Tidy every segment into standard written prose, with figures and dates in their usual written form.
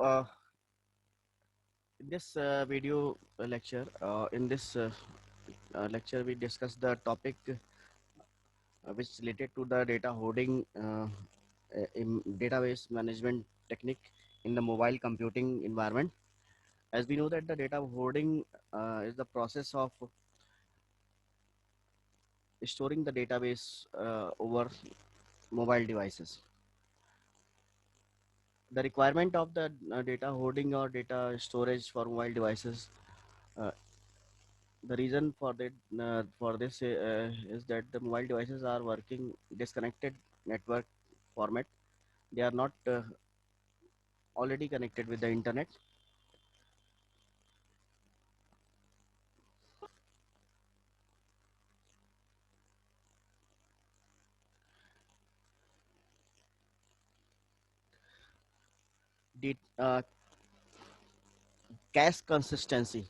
In this video lecture, lecture we discuss the topic which is related to the data hoarding in database management technique in the mobile computing environment. As we know that the data hoarding is the process of storing the database over mobile devices. The requirement of the data hoarding or data storage for mobile devices, uh, the reason for that for this is that the mobile devices are working disconnected network format. They are not already connected with the internet. The cash consistency,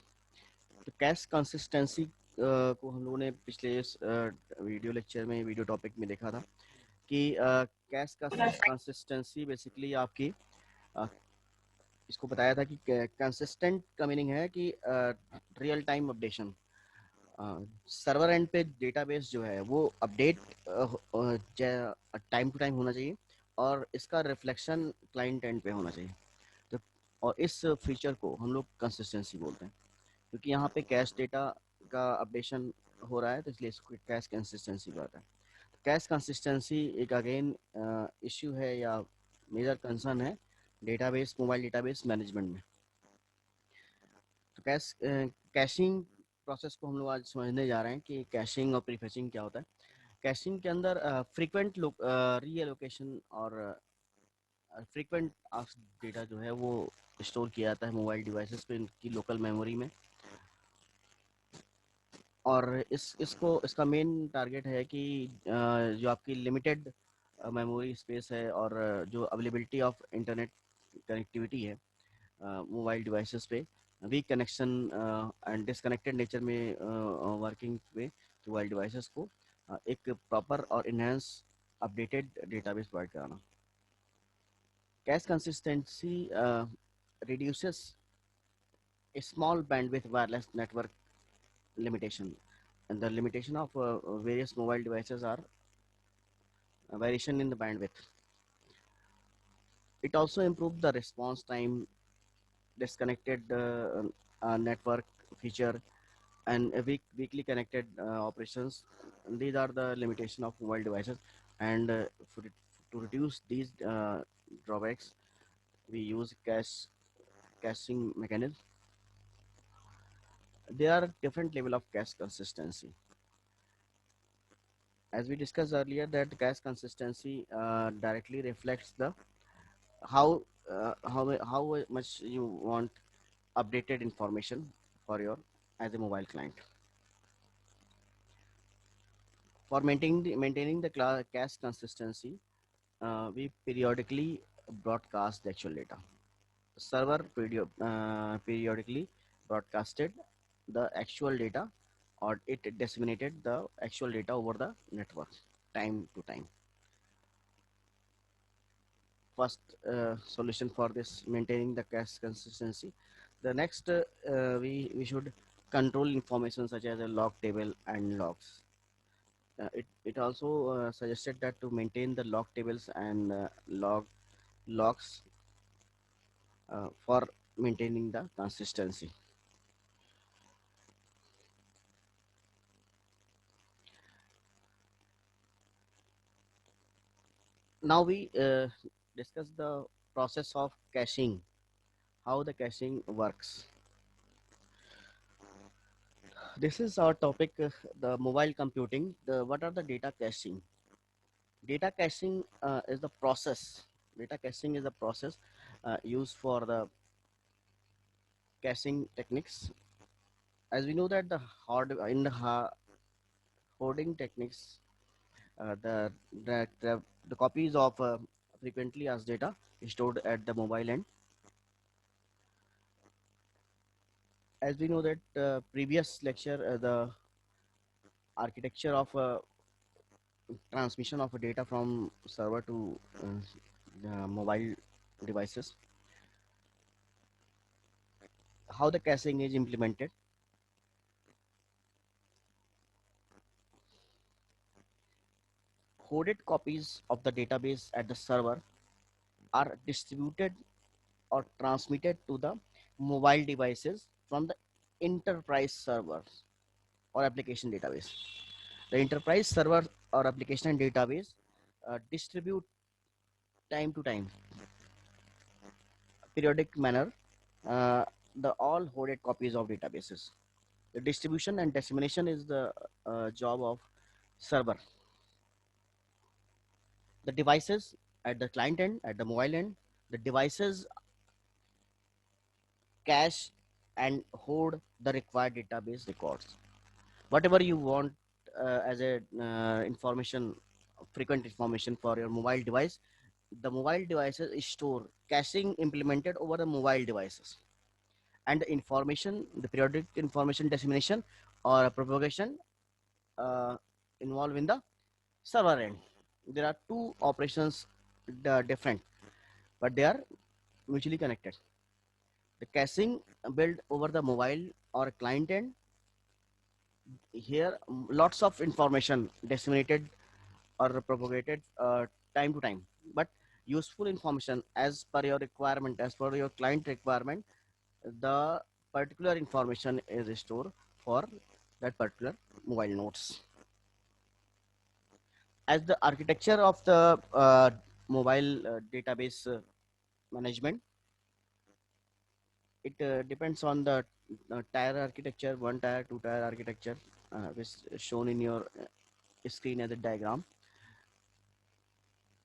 तो cash consistency को हम लोगों ने पिछले video lecture में video topic में देखा था कि कैश का कंसिस्टेंसी बेसिकली आपकी अ, इसको बताया था कि कंसिस्टेंट का मीनिंग है कि real time updation. Server and पे डेटाबेस जो है वो अपडेट टाइम टू टाइम होना चाहिए और इसका रिफ्लेक्शन क्लाइंट एंड पे होना चाहिए। तो और इस फीचर को हम लोग कंसिस्टेंसी बोलते हैं, क्योंकि यहाँ पे कैश डेटा का अपडेशन हो रहा है, तो इसलिए इसको कैश कंसिस्टेंसी कहता है। कैश कंसिस्टेंसी एक अगेन इश्यू है या मेजर कंसर्न है डेटाबेस मोबाइल डेटाबेस मैनेजमेंट में। तो कैशिंग प्रोसेस को हम लोग आज समझने जा रहे हैं कि कैशिंग और प्रीफेचिंग क्या होता है। कैशिंग के अंदर फ्रीक्वेंट रीएलोकेशन और फ्रीक्वेंट डेटा जो है वो स्टोर किया जाता है मोबाइल डिवाइसेस पे इनकी लोकल मेमोरी में। और इसका मेन टारगेट है कि जो आपकी लिमिटेड मेमोरी स्पेस है और जो अवेलेबिलिटी ऑफ इंटरनेट कनेक्टिविटी है मोबाइल डिवाइसेस पे, weak connection and disconnected nature में वर्किंग पे मोबाइल डिवाइसेस को एक प्रॉपर और इनहेंस अपडेटेड डेटाबेस प्रोवाइड कराना। Cache consistency reduces a small bandwidth wireless network limitation, and the limitation of various mobile devices are variation in the bandwidth. It also improves the response time, disconnected network feature, and weakly connected operations. These are the limitation of mobile devices, and to reduce these drawbacks, we use caching mechanism. There are different level of cache consistency. As we discussed earlier, that cache consistency directly reflects the how much you want updated information for your as a mobile client. For maintaining the cache consistency, we periodically broadcast the actual data. Server periodically broadcasted the actual data, or it disseminated the actual data over the network time to time. First solution for this maintaining the cache consistency. The next we should control information such as a log table and logs. It also suggested that to maintain the log tables and logs for maintaining the consistency. Now we discuss the process of caching, how the caching works. This is our topic, the mobile computing. What are the data caching? Data caching is the process. Data caching is the process used for the caching techniques. As we know that the hoarding techniques, the copies of frequently asked data stored at the mobile end. As we know that previous lecture, the architecture of transmission of data from server to the mobile devices. how the caching is implemented. Coded copies of the database at the server are distributed or transmitted to the mobile devices from the enterprise servers or application database. The enterprise server or application database distribute time to time, periodic manner, uh, the all hoarded copies of databases. The distribution and dissemination is the job of server. The devices at the client end, at the mobile end, the devices cache and hoard the required database records. Whatever you want as a information, frequent information for your mobile device, the mobile devices store caching implemented over the mobile devices, and the information, the periodic information dissemination or propagation uh, involved in the server end. There are two operations different, but they are mutually connected. The caching built over the mobile or client end, here lots of information disseminated or propagated time to time, but useful information as per your requirement, as per your client requirement, the particular information is stored for that particular mobile nodes. As the architecture of the mobile database management, it depends on the tier architecture, one tier, two tier architecture, which is shown in your screen as a diagram.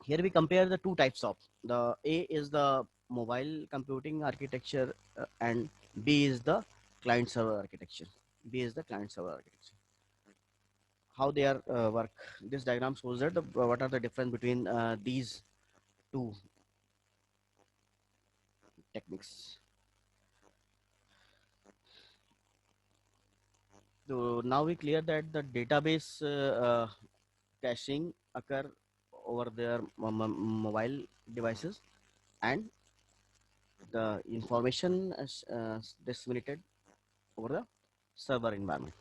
Here we compare the two types of, the A is the mobile computing architecture and B is the client server architecture. B is the client server architecture. How they are work. This diagram shows that what are the difference between these two techniques. So now we clear that the database caching occur over their mobile devices, and the information is disseminated over the server environment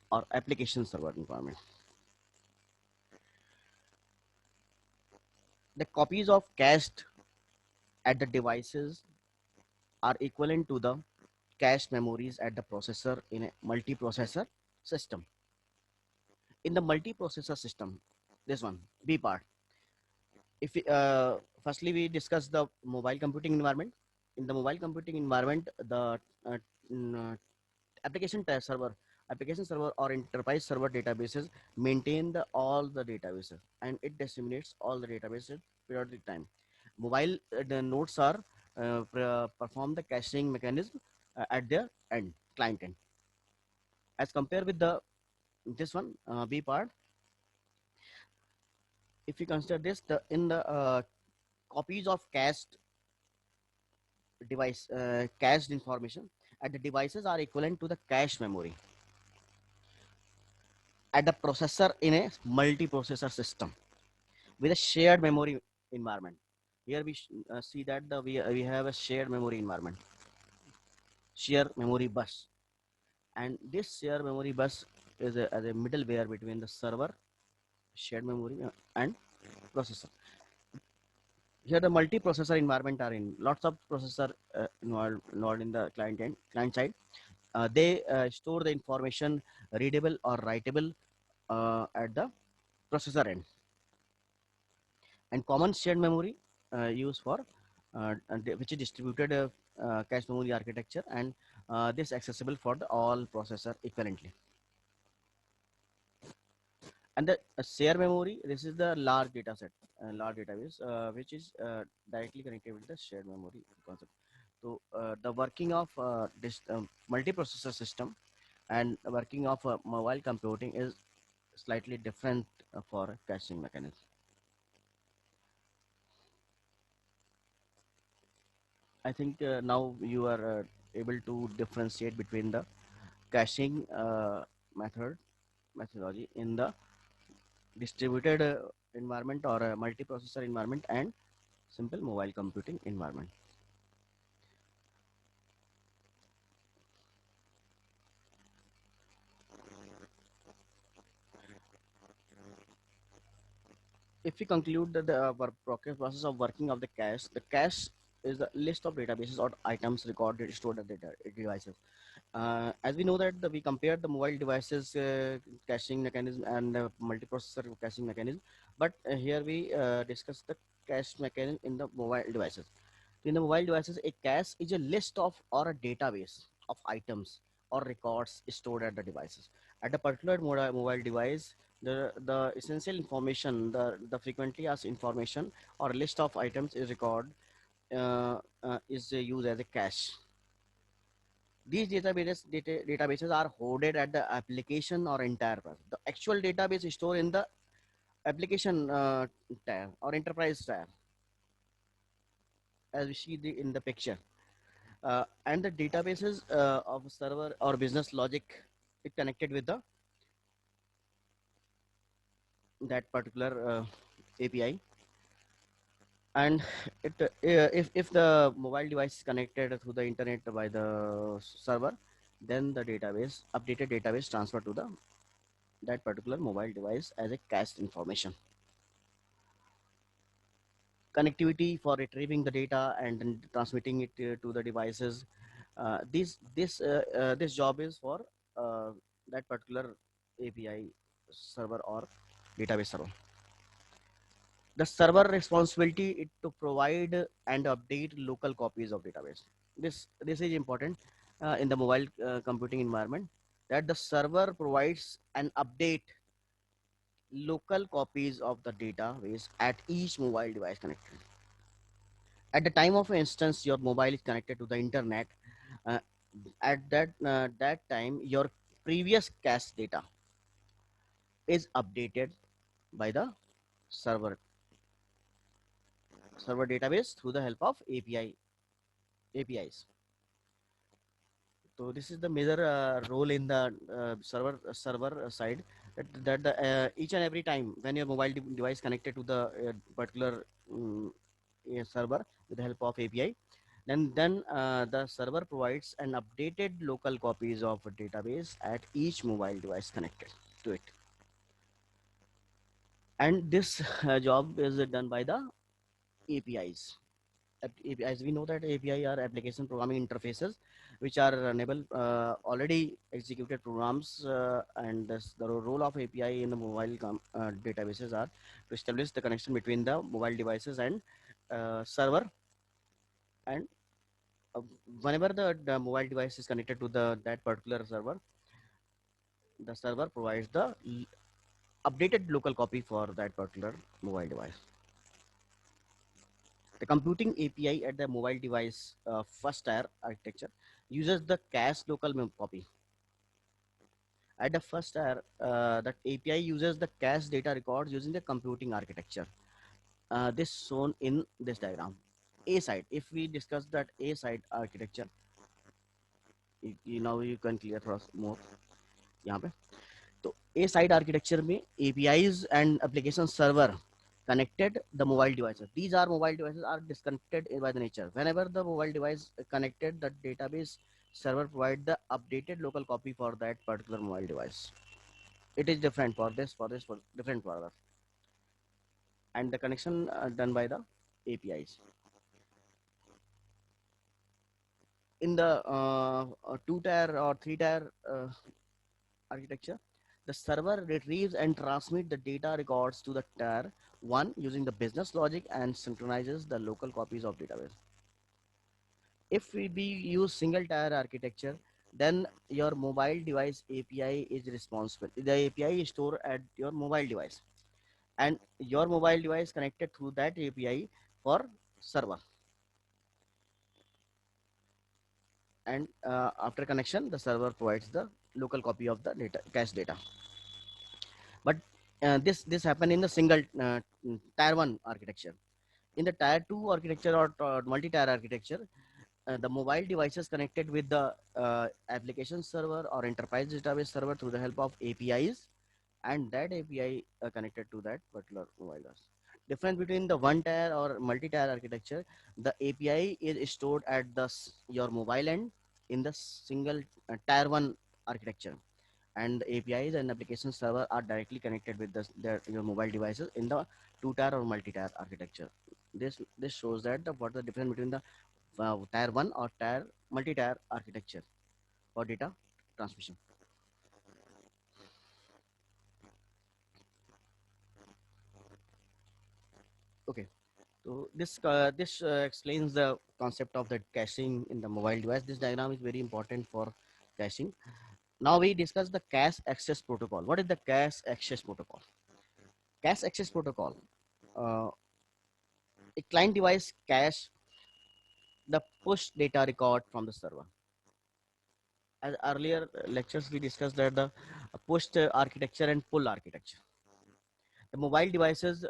or application server environment. The copies of cached at the devices are equivalent to the cache memories at the processor in a multiprocessor system. In the multiprocessor system, this one, B part, if we, firstly we discuss the mobile computing environment. In the mobile computing environment, the uh, server, application server or enterprise server databases maintain all the databases, and it disseminates all the databases periodic time. Mobile the nodes are perform the caching mechanism at their end, client end. As compared with the this one, B part, if you consider this, the in the copies of cached device, cached information at the devices are equivalent to the cache memory at the processor in a multiprocessor system with a shared memory environment. Here we see that we have a shared memory environment, shared memory bus, and this shared memory bus is as a middleware between the server, shared memory, and processor. Here the multiprocessor environment are in lots of processor involved in the client side. They store the information readable or writable at the processor end, and common shared memory used for which is distributed cache memory architecture, and this accessible for the all processor equivalently. And the share memory, this is the large data set, large database, which is directly connected with the shared memory concept. So the working of this multiprocessor system and working of mobile computing is slightly different for caching mechanism. I think now you are able to differentiate between the caching methodology in the distributed environment or a multiprocessor environment and simple mobile computing environment. if we conclude the process of working of the cache is the list of databases or items recorded stored at the devices. As we know that we compare the mobile devices caching mechanism and multiprocessor caching mechanism, but here we discuss the cache mechanism in the mobile devices. In the mobile devices, a cache is a list of or a database of items or records stored at the devices. At a particular mobile device, the essential information, the frequently asked information or list of items is record is used as a cache. These databases are hoarded at the application or entire process. The actual database is stored in the application tier or enterprise tier, as we see in the picture. And the databases of server or business logic is connected with the that particular API. And if the mobile device is connected through the internet by the server, then the database updated database transfer to the that particular mobile device as a cached information. Connectivity for retrieving the data and then transmitting it to the devices. This job is for that particular API server or database server. The server responsibility is to provide and update local copies of database. This is important in the mobile computing environment, that the server provides and update local copies of the database at each mobile device connected. At the time of instance, your mobile is connected to the internet. uh, at that time, your previous cache data is updated by the server database through the help of APIs. So this is the major role in the server side, that the each and every time when your mobile device connected to the particular server with the help of API, then the server provides an updated local copies of a database at each mobile device connected to it. And this job is done by the APIs. APIs, we know that API are application programming interfaces, which are enable already executed programs, and the role of API in the mobile databases are to establish the connection between the mobile devices and server. And uh, whenever the mobile device is connected to that particular server, the server provides the updated local copy for that particular mobile device. The computing API at the mobile device first tier architecture uses the cache local copy. At the first tier, that API uses the cache data records using the computing architecture. This shown in this diagram. A side, if we discuss that A side architecture, now you can clear for us more. यहाँ पे तो A side architecture में APIs and application server connected the mobile devices. These are mobile devices are disconnected by the nature. Whenever the mobile device connected, the database server provide the updated local copy for that particular mobile device. It is different for different for others. And the connection done by the APIs. In the two-tier or three-tier architecture, the server retrieves and transmits the data records to the tier 1 using the business logic and synchronizes the local copies of database. If we use single tier architecture, then your mobile device API is responsible. The API is stored at your mobile device, and your mobile device connected through that API for server. And after connection, the server provides the local copy of the data, cache data. But this happen in the single tier 1 architecture. In the tier 2 architecture or multi-tier architecture, the mobile devices connected with the application server or enterprise database server through the help of APIs, and that API connected to that particular mobile device. Difference between the one tier or multi-tier architecture, the API is stored at your mobile end in the single tier 1 architecture, and the APIs and application server are directly connected with your mobile devices in the two-tier or multi-tier architecture. This shows that what the difference between the tier 1 or tier multi-tier architecture for data transmission. Okay, so this explains the concept of the caching in the mobile device. This diagram is very important for caching. Now we discuss the cache access protocol. What is the cache access protocol? Cache access protocol. Uh, a client device cache the push data record from the server. As earlier lectures, we discussed that the push architecture and pull architecture. The mobile devices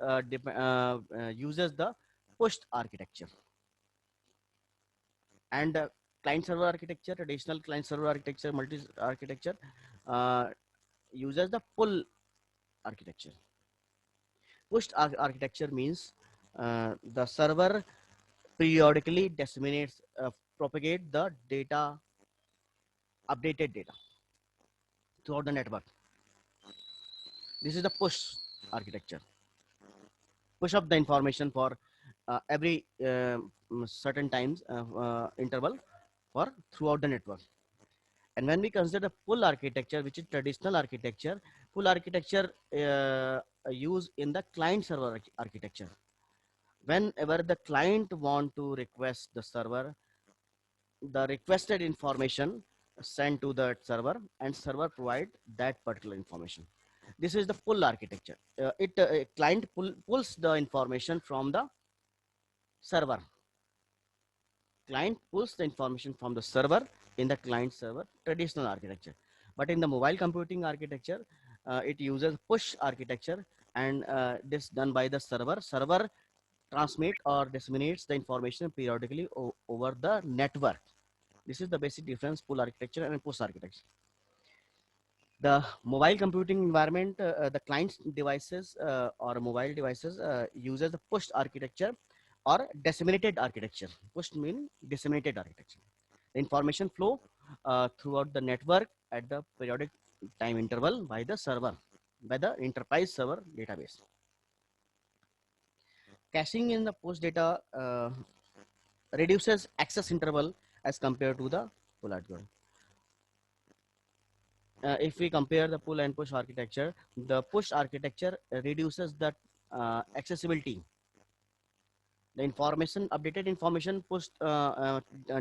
uses the pushed architecture, and client server architecture, traditional client server architecture, multi architecture, uh, uses the pull architecture. Pushed architecture means the server periodically disseminates, propagate the data, updated data throughout the network. This is the push architecture. Push up the information for every certain times interval for throughout the network. And when we consider the pull architecture, which is traditional architecture, pull architecture used in the client server architecture. Whenever the client want to request the server, the requested information sent to the server, and server provide that particular information. This is the pull architecture. It client pulls the information from the server. Client pulls the information from the server in the client server traditional architecture. But in the mobile computing architecture, it uses push architecture, and this done by the server. Server transmit or disseminates the information periodically over the network. This is the basic difference: pull architecture and push architecture. The mobile computing environment, the client devices or mobile devices uses the pushed architecture or disseminated architecture. Pushed mean disseminated architecture. The information flow throughout the network at the periodic time interval by the server, by the enterprise server database. Caching in the post data reduces access interval as compared to the pull architecture. If we compare the pull and push architecture, the push architecture reduces the accessibility. The information, updated information pushed,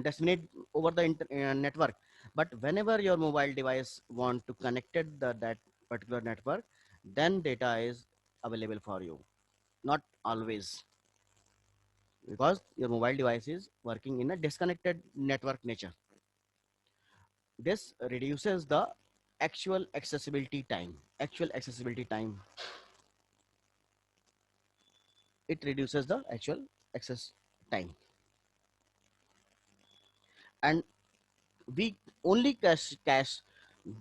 disseminate over the network. But whenever your mobile device want to connected that particular network, then data is available for you. Not always, because your mobile device is working in a disconnected network nature. This reduces the actual accessibility time. Actual accessibility time. It reduces the actual access time, and we only cache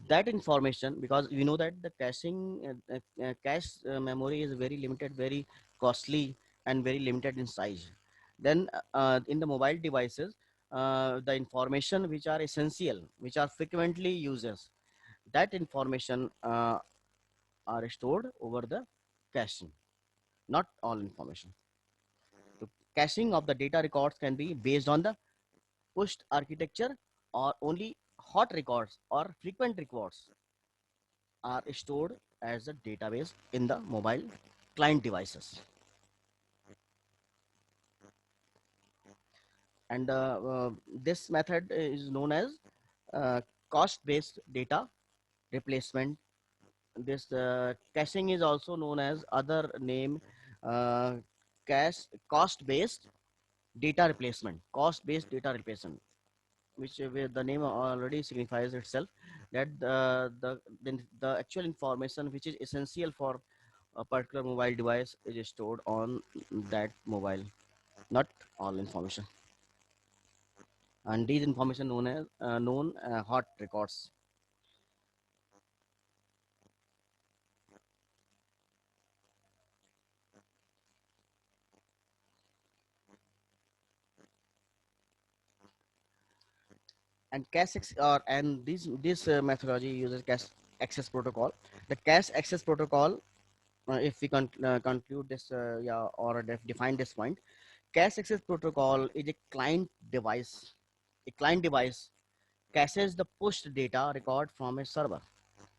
that information, because we know that the caching cache memory is very limited, very costly, and very limited in size. Then in the mobile devices, the information which are essential, which are frequently uses, that information are stored over the caching, not all information. So caching of the data records can be based on the pushed architecture, or only hot records or frequent records are stored as a database in the mobile client devices. And this method is known as cost-based data replacement. This caching is also known as other name, uh, cache cost-based data replacement. Cost-based data replacement, which where the name already signifies itself, that the actual information which is essential for a particular mobile device is stored on that mobile, not all information. And these information known as known hot records. And or and this methodology uses cache access protocol. The cache access protocol if we conclude this, yeah, or define this point, cache access protocol is a client device. A client device caches the pushed data record from a server.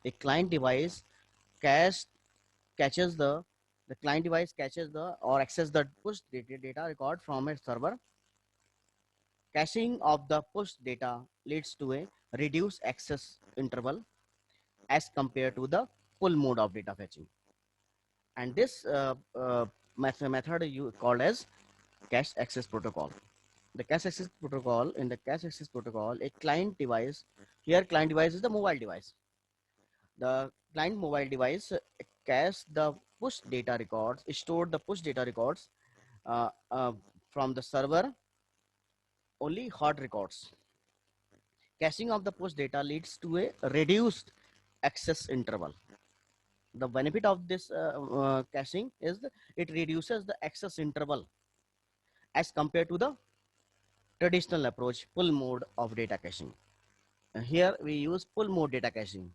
A client device cache catches the client device catches the or access the pushed data record from a server. Caching of the pushed data leads to a reduced access interval as compared to the pull mode of data fetching. And this method you called as cache access protocol. The cache access protocol, in the cache access protocol, a client device, here client device is the mobile device. The client mobile device cache the push data records, stored the push data records uh, uh, from the server, only hot records. Caching of the push data leads to a reduced access interval. The benefit of this caching is it reduces the access interval as compared to the traditional approach, pull mode of data caching. Here we use pull mode data caching.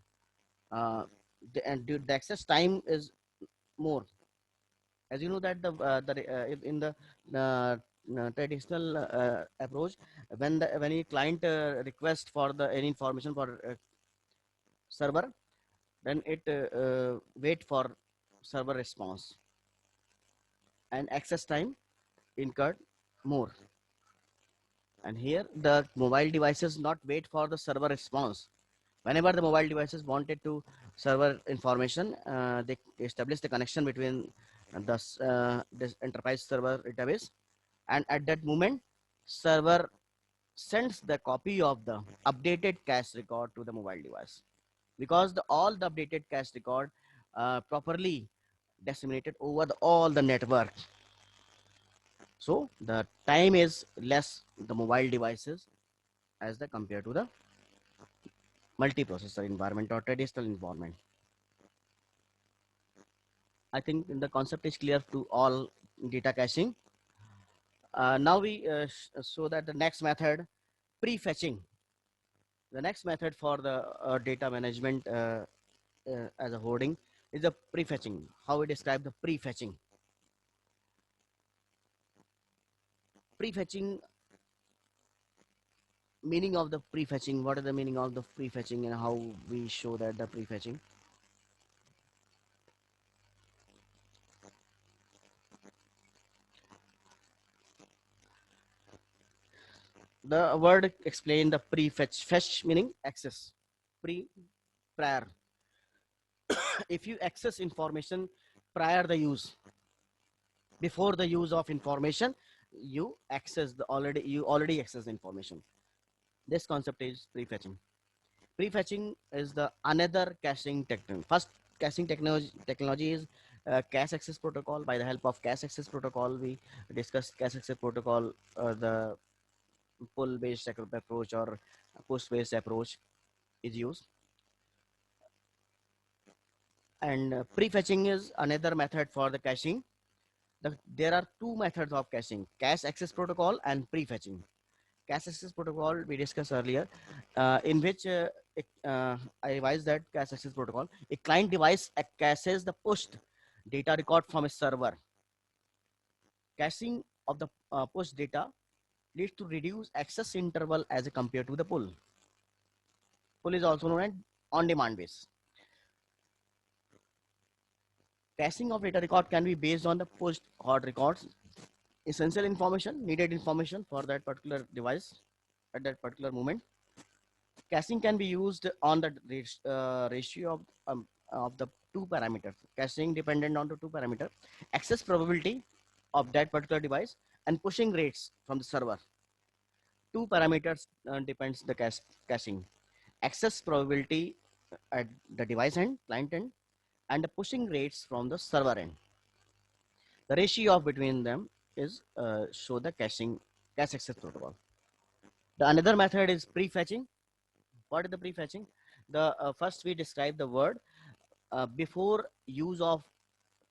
And the access time is more. As you know that in the traditional approach, when a client request for the any information for server, then it wait for server response, and access time incurred more. And here the mobile devices not wait for the server response. Whenever the mobile devices wanted to server information, they establish the connection between this enterprise server database, and at that moment server sends the copy of the updated cache record to the mobile device, because all the updated cache record properly disseminated over all the network. So the time is less the mobile devices as the compared to the multiprocessor environment or traditional environment. I think the concept is clear to all data caching. Now we show that the next method, prefetching. The next method for the data management as a hoarding is the prefetching. How we describe the prefetching? Prefetching, meaning of the prefetching. What is the meaning of the prefetching and how we show that the prefetching? The word explain the prefetch. Fetch meaning access. Pre, prior. If you access information prior the use, before the use of information, you already access the information. This concept is prefetching. Prefetching is the another caching technology. First caching technology is cache access protocol. By the help of cache access protocol, we discuss cache access protocol, the pull based approach or push based approach is used. And prefetching is another method for the caching. There are two methods of caching: cache access protocol and prefetching. Cache access protocol we discussed earlier, in which I revised that cache access protocol. A client device caches the pushed data record from a server. Caching of the push data leads to reduce access interval as compared to the pull. Pull is also known as on-demand base. Caching of data record can be based on the pushed hot records, essential information, needed information for that particular device at that particular moment. Caching can be used on the ratio of the two parameters. Caching dependent on the two parameters: access probability of that particular device and pushing rates from the server. Two parameters depends the caching: access probability at the device end, client end, and the pushing rates from the server end. The ratio of between them is show the cache access protocol. The another method is prefetching. What is the prefetching? The first we describe the word before use of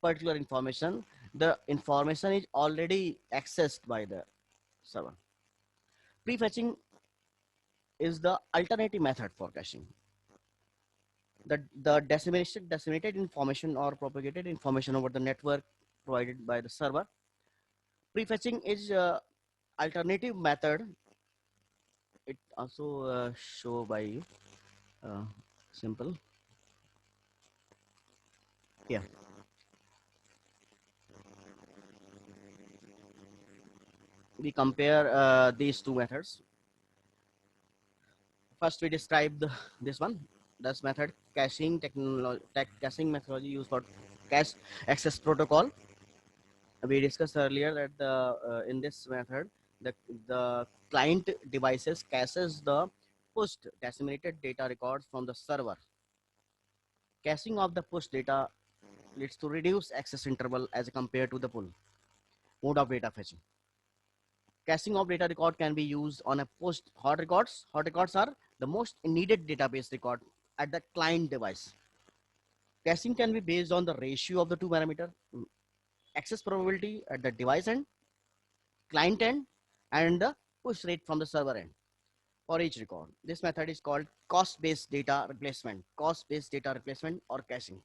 particular information. The information is already accessed by the server. Prefetching is the alternative method for caching. The disseminated information or propagated information over the network provided by the server. Prefetching is alternative method. It also show by you uh, simple here. We compare these two methods. First, we describe this one. This method, caching methodology used for cache access protocol. We discussed earlier that in this method, the the client devices caches the pushed disseminated data records from the server. Caching of the push data leads to reduced access interval as compared to the pull mode of data fetching. Caching of data record can be used on a post hot records. Hot records are the most needed database record at the client device. Caching can be based on the ratio of the two parameter, access probability at the device end, client end, and the push rate from the server end for each record. This method is called cost-based data replacement, or caching.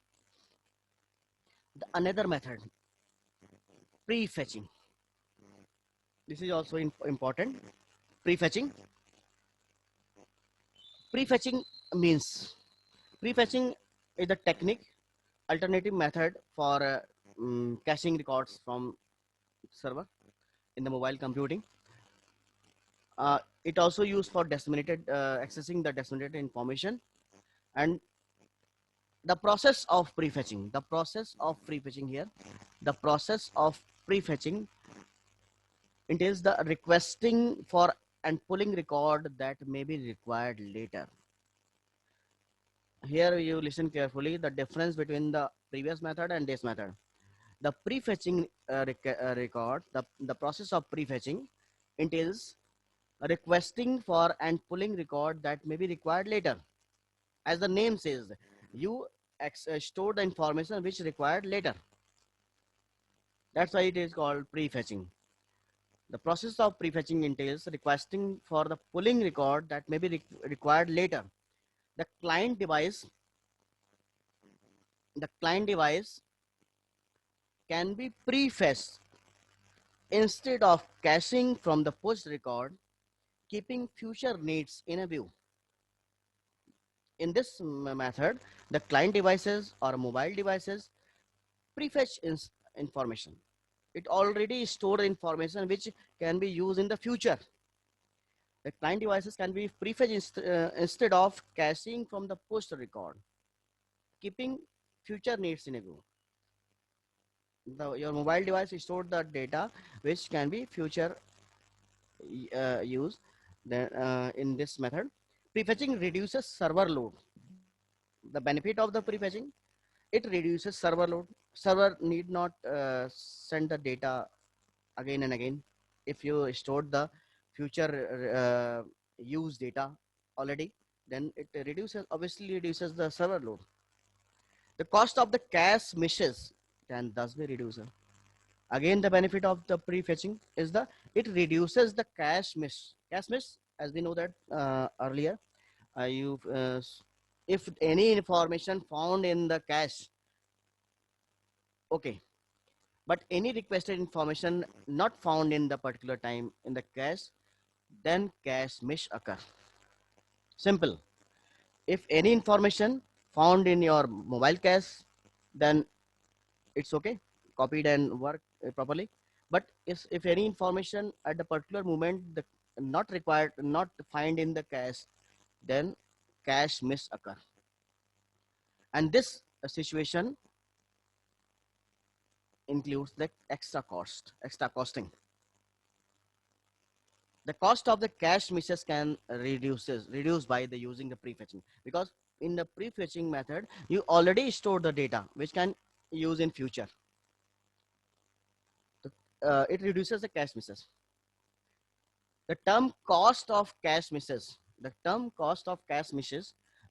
Another method, prefetching. This is also important. Prefetching. Prefetching means prefetching is the technique, alternative method for caching records from server in the mobile computing. It also used for accessing the disseminated information. And the process of prefetching, the process of prefetching entails the requesting for and pulling record that may be required later. Here you listen carefully, the difference between the previous method and this method. The prefetching record, the process of prefetching entails requesting for and pulling record that may be required later. As the name says, you store the information which required later. That's why it is called prefetching. The process of prefetching entails requesting for the pulling record that may be required later. The client device, the client device can be prefetched instead of caching from the push record, keeping future needs in a view. In this method, the client devices or mobile devices prefetch information. It already stored information which can be used in the future. The client devices can be prefetched instead of caching from the push record, keeping future needs in a view. Your mobile device stored the data which can be future used. Then in this method, prefetching reduces server load. The benefit of the prefetching, it reduces server load. Server need not send the data again and again. If you stored the future use data already, then it obviously reduces the server load. The cost of the cache misses can thus be reduced. Again, the benefit of the prefetching is it reduces the cache miss. Cache miss, as we know that earlier, you if any information found in the cache, okay, but any requested information not found in the particular time in the cache, then cache miss occur. Simple. If any information found in your mobile cache, then it's okay, copied and work properly. But if any information at the particular moment not required, not find in the cache, then cache miss occur. And this situation includes the extra costing. The cost of the cache misses can reduce by the using the prefetching, because in the prefetching method you already store the data which can use in future. It reduces the cache misses. The term cost of cache misses,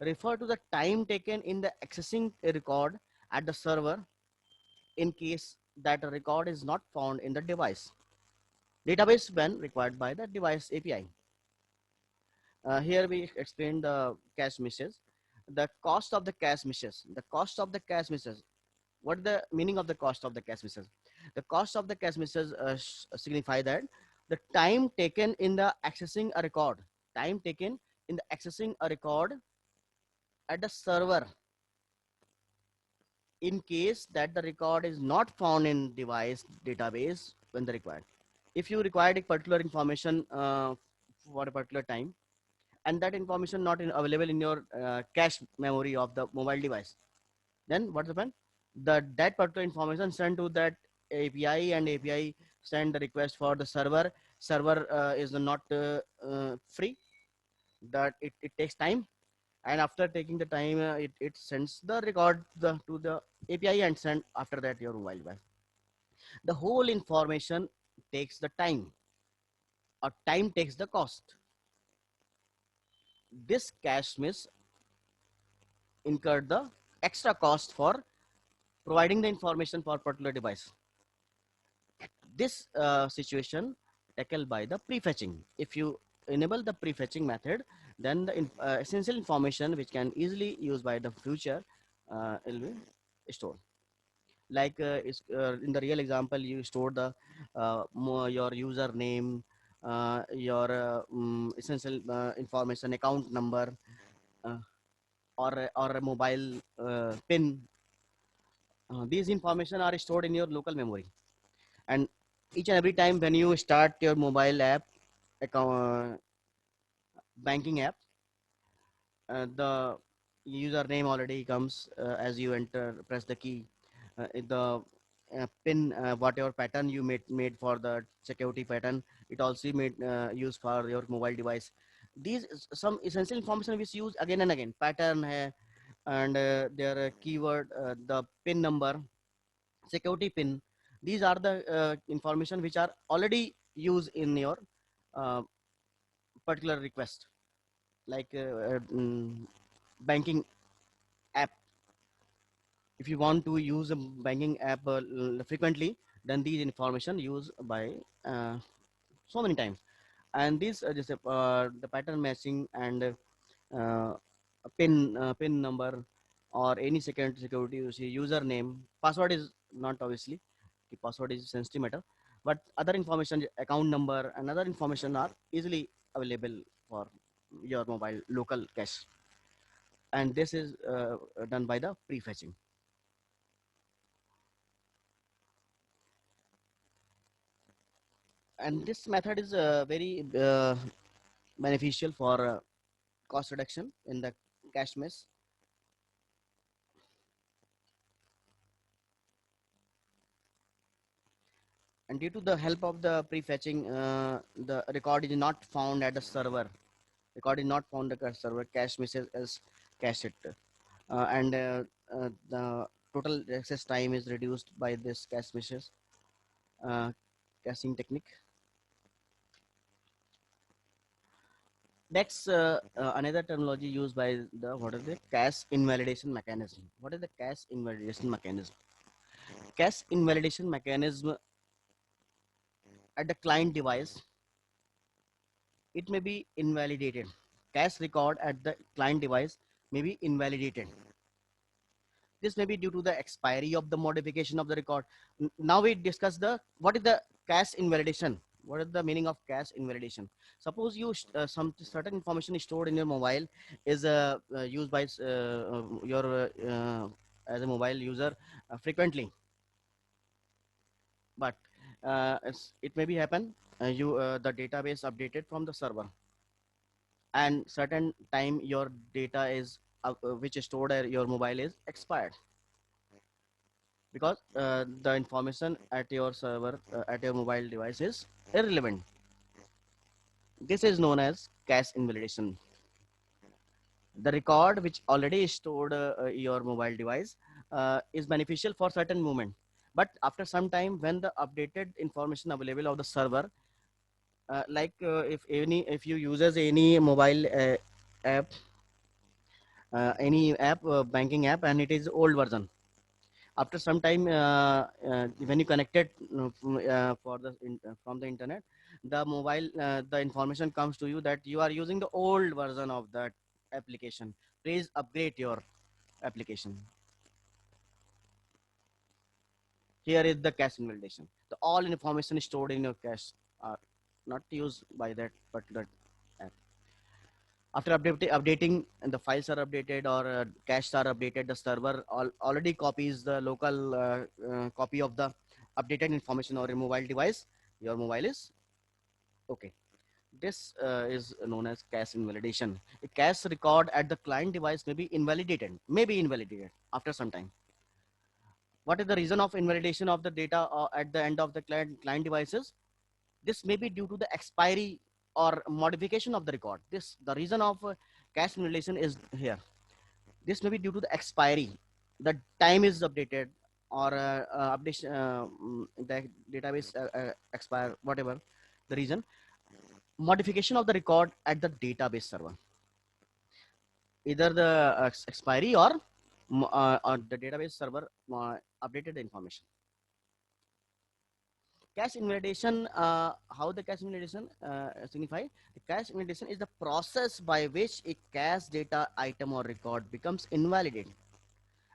refer to the time taken in the accessing a record at the server in case that a record is not found in the device database when required by the device API. Here we explain the cache misses. The cost of the cache misses. The cost of the cache misses. What the meaning of the cost of the cache misses? The cost of the cache misses signify that the time taken in the accessing a record, time taken in the accessing a record at the server, in case that the record is not found in device database when the required. If you required a particular information for a particular time, and that information not available in your cache memory of the mobile device, then what happen? That particular information sent to that API, and API send the request for the server. Server is not free. That it takes time, and after taking the time, it sends the record to the API and send after that your mobile device. The whole information takes the time, or time takes the cost. This cache miss incurred the extra cost for providing the information for particular device. This situation tackled by the prefetching. If you enable the prefetching method, then the essential information which can easily used by the future will be stored. Like in the real example, you store the your username, your essential information, account number, uh, or a mobile pin. These information are stored in your local memory, and each and every time when you start your mobile app, account, banking app, the username already comes as you enter, press the key. The pin, whatever pattern you made for the security pattern, it also made use for your mobile device. These some essential information which use again and again. Pattern hai, and their keyword, the pin number, security pin. These are the information which are already used in your uh, particular request, like banking app. If you want to use a banking app frequently, then these information used by so many times. And this just the pattern matching, and uh, pin number, or any security you see, username, password is not obviously, the password is sensitive matter, but other information, account number and other information are easily available for your mobile local cache, and this is done by the prefetching. And this method is very beneficial for cost reduction in the cache mesh. And due to the help of the prefetching, the record is not found at the server. Record is not found at the server. Cache misses is cached, and the total access time is reduced by this cache misses uh, caching technique. Next, another terminology used by the what is the cache invalidation mechanism. What is the cache invalidation mechanism? Cache invalidation mechanism at the client device, it may be invalidated. Cache record at the client device may be invalidated. This may be due to the expiry of the modification of the record. Now we discuss the what is the cache invalidation. What is the meaning of cache invalidation? Suppose you some certain information is stored in your mobile, is used by your as a mobile user frequently, but it may be happen you the database updated from the server, and certain time your data is which is stored at your mobile is expired, because the information at your server at your mobile device is irrelevant. This is known as cache invalidation. The record which already is stored your mobile device is beneficial for certain moment, but after some time when the updated information available of the server, like if you uses any mobile app, any app, banking app, and it is old version, after some time when you connect it for the from the internet, the mobile the information comes to you that you are using the old version of that application. please upgrade your application. Here is the cache invalidation. The all information stored in your cache are not used by that particular app. After updating and the files are updated or caches are updated, the server already copies the local copy of the updated information on your mobile device. Your mobile is okay. This is known as cache invalidation. A cache record at the client device may be invalidated after some time. What is the reason of invalidation of the data at the end of the client devices? This may be due to the expiry or modification of the record. This the reason of cache invalidation is here. This may be due to the expiry. The time is updated or updation the database expire, whatever the reason. Modification of the record at the database server, either the expiry or the database server updated the information. Cache invalidation, how the cache invalidation signify? The cache invalidation is the process by which a cache data item or record becomes invalidated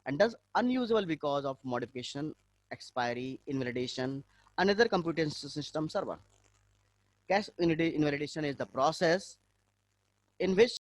and thus unusable because of modification, expiry, invalidation, another computing system server. Cache invalidation is the process in which